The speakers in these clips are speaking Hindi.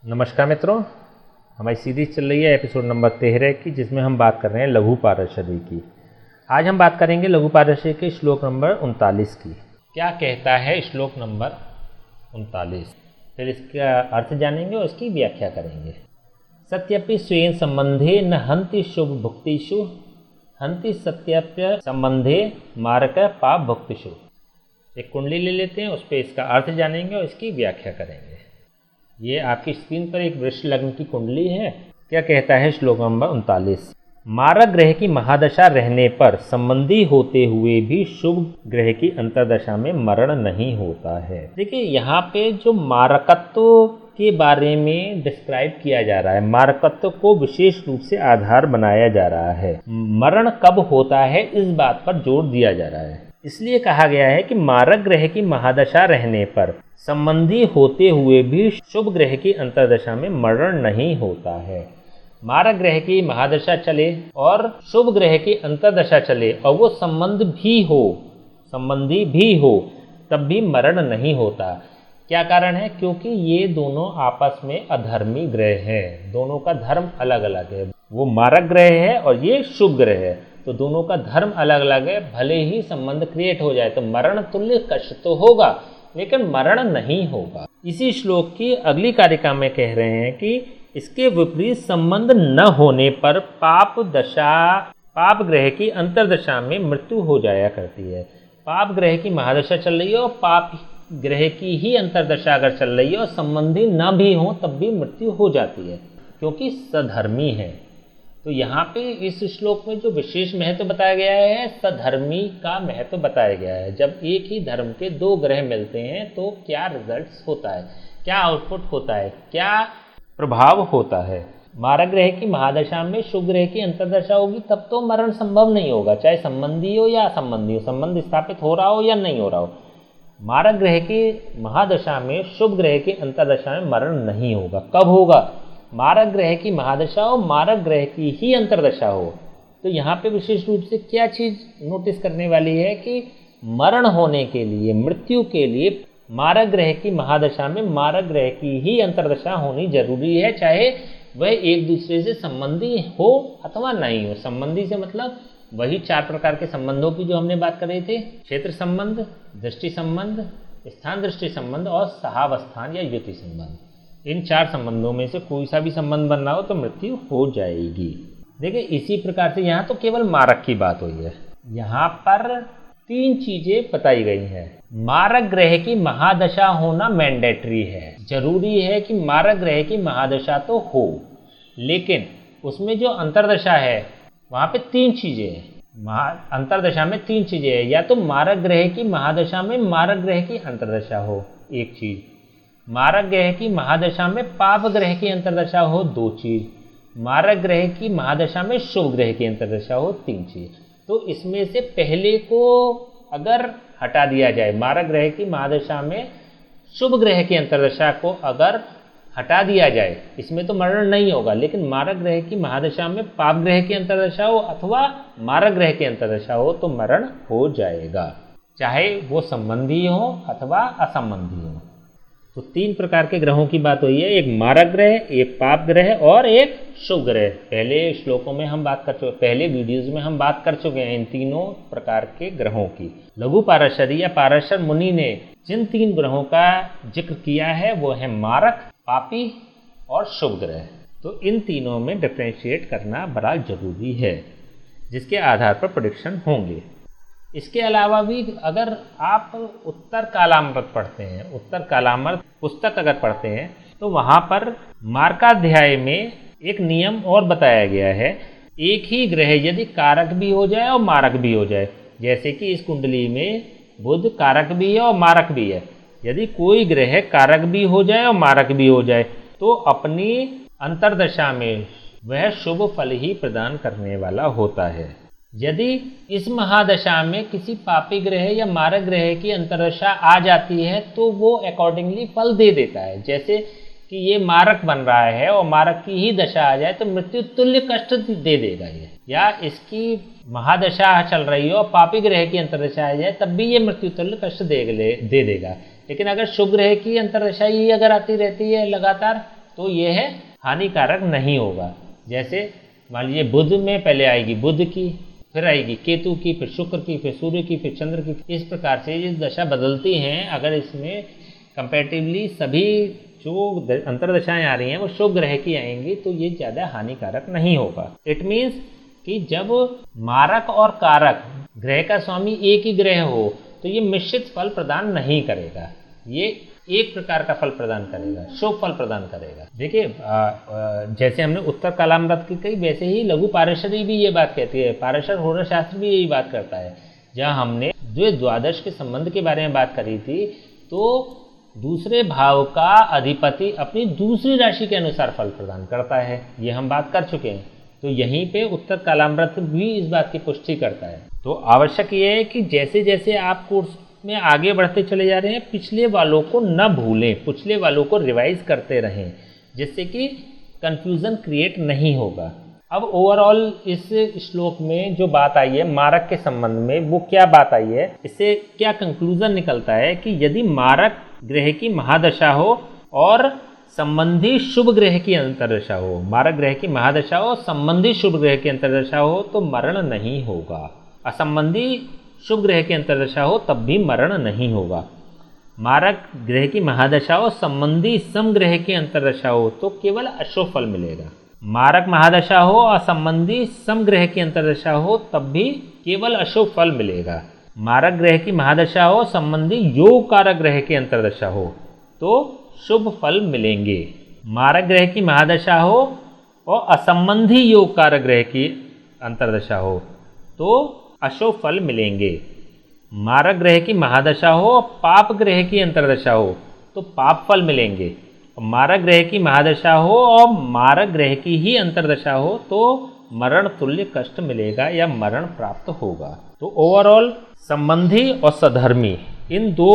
नमस्कार मित्रों, हमारी सीरीज चल रही है एपिसोड नंबर 13 की, जिसमें हम बात कर रहे हैं लघु पारषदी की। आज हम बात करेंगे लघु पारषदी के श्लोक नंबर 39 की। क्या कहता है श्लोक नंबर 39, फिर इसका अर्थ जानेंगे और इसकी व्याख्या करेंगे। सत्यपि स्वेन संबंधे न हन्ति शुभ भुक्तिषु हन्ति सत्यप्य संबंधे मारक पाप भुक्तिषु। एक कुंडली ले लेते हैं, उस पर इसका अर्थ जानेंगे और इसकी व्याख्या करेंगे। ये आपकी स्क्रीन पर एक वृष लग्न की कुंडली है। क्या कहता है श्लोक नंबर 39, मारक ग्रह की महादशा रहने पर संबंधी होते हुए भी शुभ ग्रह की अंतर्दशा में मरण नहीं होता है। देखिए, यहाँ पे जो मारकत्व के बारे में डिस्क्राइब किया जा रहा है, मारकत्व को विशेष रूप से आधार बनाया जा रहा है। मरण कब होता है इस बात पर जोर दिया जा रहा है। इसलिए कहा गया है कि मारक ग्रह की महादशा रहने पर संबंधी होते हुए भी शुभ ग्रह की अंतर्दशा में मरण नहीं होता है। मारक ग्रह की महादशा चले और शुभ ग्रह की अंतर्दशा चले और वो संबंधी भी हो, तब भी मरण नहीं होता। क्या कारण है? क्योंकि ये दोनों आपस में अधर्मी ग्रह हैं, दोनों का धर्म अलग अलग है। वो मारक ग्रह है और ये शुभ ग्रह है, तो दोनों का धर्म अलग अलग है। भले ही संबंध क्रिएट हो जाए तो मरण तुल्य कष्ट तो होगा, लेकिन मरण नहीं होगा। इसी श्लोक की अगली कारिका में कह रहे हैं कि इसके विपरीत संबंध न होने पर पाप ग्रह की अंतर्दशा में मृत्यु हो जाया करती है। पाप ग्रह की महादशा चल रही है और पाप ग्रह की ही अंतर्दशा अगर चल रही है और संबंधी न भी हो तब भी मृत्यु हो जाती है, क्योंकि सधर्मी है। तो यहाँ पे इस श्लोक में जो विशेष महत्व बताया गया है, सधर्मी का महत्व बताया गया है। जब एक ही धर्म के दो ग्रह मिलते हैं तो क्या रिजल्ट्स होता है, क्या आउटपुट होता है, क्या प्रभाव होता है। मारक ग्रह की महादशा में शुभ ग्रह की अंतर्दशा होगी तब तो मरण संभव नहीं होगा, चाहे संबंधी हो या असंबंधी हो, संबंध स्थापित हो रहा हो या नहीं हो रहा हो। मारक ग्रह की महादशा में शुभ ग्रह की अंतर्दशा में मरण नहीं होगा। कब होगा? मारक ग्रह की महादशा हो, मारक ग्रह की ही अंतर्दशा हो। तो यहाँ पे विशेष रूप से क्या चीज़ नोटिस करने वाली है कि मरण होने के लिए, मृत्यु के लिए मारक ग्रह की महादशा में मारक ग्रह की ही अंतर्दशा होनी जरूरी है, चाहे वह एक दूसरे से संबंधी हो अथवा नहीं हो। संबंधी से मतलब वही 4 प्रकार के संबंधों की जो हमने बात कर रहे थे, क्षेत्र संबंध, दृष्टि संबंध, स्थान दृष्टि संबंध और सहावस्थान या युति संबंध। इन 4 संबंधों में से कोई सा भी संबंध बनना हो तो मृत्यु हो जाएगी। देखिए, इसी प्रकार से यहाँ तो केवल मारक की बात हुई है। यहाँ पर 3 चीजें बताई गई हैं। मारक ग्रह की महादशा होना मैंडेटरी है, जरूरी है कि मारक ग्रह की महादशा तो हो, लेकिन उसमें जो अंतर्दशा है वहाँ पे 3 चीजें हैं। अंतर्दशा में 3 चीजें हैं। या तो मारक ग्रह की महादशा में मारक ग्रह की अंतर्दशा हो, एक चीज। मारक ग्रह की महादशा में पाप ग्रह की अंतर्दशा हो, 2 चीज। मारक ग्रह की महादशा में शुभ ग्रह की अंतर्दशा हो, 3 चीज। तो इसमें से पहले को अगर हटा दिया जाए, मारक ग्रह की महादशा में शुभ ग्रह की अंतर्दशा को अगर हटा दिया जाए, इसमें तो मरण नहीं होगा। लेकिन मारक ग्रह की महादशा में पाप ग्रह की अंतर्दशा हो अथवा मारक ग्रह की अंतर्दशा हो तो मरण हो जाएगा, चाहे वो संबंधी हो अथवा असंबंधी हो। तो 3 प्रकार के ग्रहों की बात हुई है, एक मारक ग्रह, एक पाप ग्रह और एक शुभ ग्रह। पहले श्लोकों में हम बात कर चुके, पहले वीडियोज़ में हम बात कर चुके हैं इन तीनों प्रकार के ग्रहों की। लघु पारषदी या पाराशर मुनि ने जिन 3 ग्रहों का जिक्र किया है वो है मारक, पापी और शुभ ग्रह। तो इन तीनों में डिफ्रेंशिएट करना बड़ा जरूरी है, जिसके आधार पर प्रेडिक्शन होंगे। इसके अलावा भी अगर आप उत्तर कालामृत पढ़ते हैं, उत्तर कालामृत पुस्तक अगर पढ़ते हैं, तो वहाँ पर मार्काध्याय में एक नियम और बताया गया है। एक ही ग्रह यदि कारक भी हो जाए और मारक भी हो जाए, जैसे कि इस कुंडली में बुध कारक भी है और मारक भी है, यदि कोई ग्रह कारक भी हो जाए और मारक भी हो जाए तो अपनी अंतर्दशा में वह शुभ फल ही प्रदान करने वाला होता है। यदि इस महादशा में किसी पापी ग्रह या मारक ग्रह की अंतर्दशा आ जाती है तो वो अकॉर्डिंगली फल दे देता है। जैसे कि ये मारक बन रहा है और मारक की ही दशा आ जाए तो मृत्यु तुल्य कष्ट दे देगा ये, या इसकी महादशा चल रही हो पापी ग्रह की अंतर्दशा आ जाए तब भी ये मृत्यु तुल्य कष्ट दे देगा। लेकिन अगर शुभ ग्रह की अंतर्दशा ही अगर आती रहती है लगातार तो यह हानिकारक नहीं होगा। जैसे मान लीजिए बुध में पहले आएगी बुध की, फिर आएगी केतु की, फिर शुक्र की, फिर सूर्य की, फिर चंद्र की। इस प्रकार से ये दशा बदलती हैं। अगर इसमें कंपैरेटिवली सभी जो अंतर्दशाएं आ रही हैं वो शुभ ग्रह की आएंगी तो ये ज़्यादा हानिकारक नहीं होगा। इट मीन्स कि जब मारक और कारक ग्रह का स्वामी एक ही ग्रह हो तो ये मिश्रित फल प्रदान नहीं करेगा, ये एक प्रकार का फल प्रदान करेगा, शुभ फल प्रदान करेगा। देखिए जैसे हमने उत्तर कालामृत की कही, वैसे ही लघु पारेषरी भी ये बात कहती है, पारेषर होरा शास्त्र भी यही बात करता है। जहाँ हमने जो द्वादश के संबंध के बारे में बात करी थी, तो दूसरे भाव का अधिपति अपनी दूसरी राशि के अनुसार फल प्रदान करता है, ये हम बात कर चुके हैं। तो यहीं पे उत्तर कालामृत भी इस बात की पुष्टि करता है। तो आवश्यक ये है कि जैसे जैसे आप कोर्स में आगे बढ़ते चले जा रहे हैं, पिछले वालों को न भूलें, पिछले वालों को रिवाइज करते रहें, जिससे कि कंफ्यूजन क्रिएट नहीं होगा। अब ओवरऑल इस श्लोक में जो बात आई है मारक के संबंध में, वो क्या बात आई है, इससे क्या कंक्लूजन निकलता है कि यदि मारक ग्रह की महादशा हो और संबंधी शुभ ग्रह की अंतर्दशा हो, मारक ग्रह की महादशा हो, संबंधी शुभ ग्रह की अंतर्दशा हो तो मरण नहीं होगा। असंबंधी शुभ ग्रह की अंतर्दशा हो तब भी मरण नहीं होगा। मारक ग्रह की महादशा हो, संबंधी सम ग्रह की अंतर्दशा हो तो केवल अशुभ फल मिलेगा। मारक महादशा हो और संबंधी सम ग्रह की अंतर्दशा हो तब भी केवल अशुभ फल मिलेगा। मारक ग्रह की महादशा हो, संबंधी योग कारक ग्रह की अंतर्दशा हो तो शुभ फल मिलेंगे। मारक ग्रह की महादशा हो और असंबंधी योग कारक ग्रह की अंतर्दशा हो तो अशुभ फल मिलेंगे। मारक ग्रह की महादशा हो और पाप ग्रह की अंतर्दशा हो तो पाप फल मिलेंगे। मारक ग्रह की महादशा हो और मारक ग्रह की ही अंतर्दशा हो तो मरण तुल्य कष्ट मिलेगा या मरण प्राप्त होगा। तो ओवरऑल संबंधी और सधर्मी, इन दो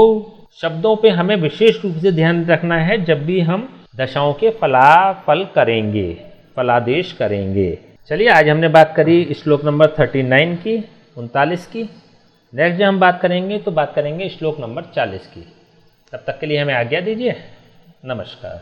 शब्दों पे हमें विशेष रूप से ध्यान रखना है जब भी हम दशाओं के फलाफल करेंगे, फलादेश करेंगे। चलिए आज हमने बात करी श्लोक नंबर 39 की, 39 की। नेक्स्ट जब हम बात करेंगे तो बात करेंगे श्लोक नंबर 40 की। तब तक के लिए हमें आज्ञा दीजिए। नमस्कार।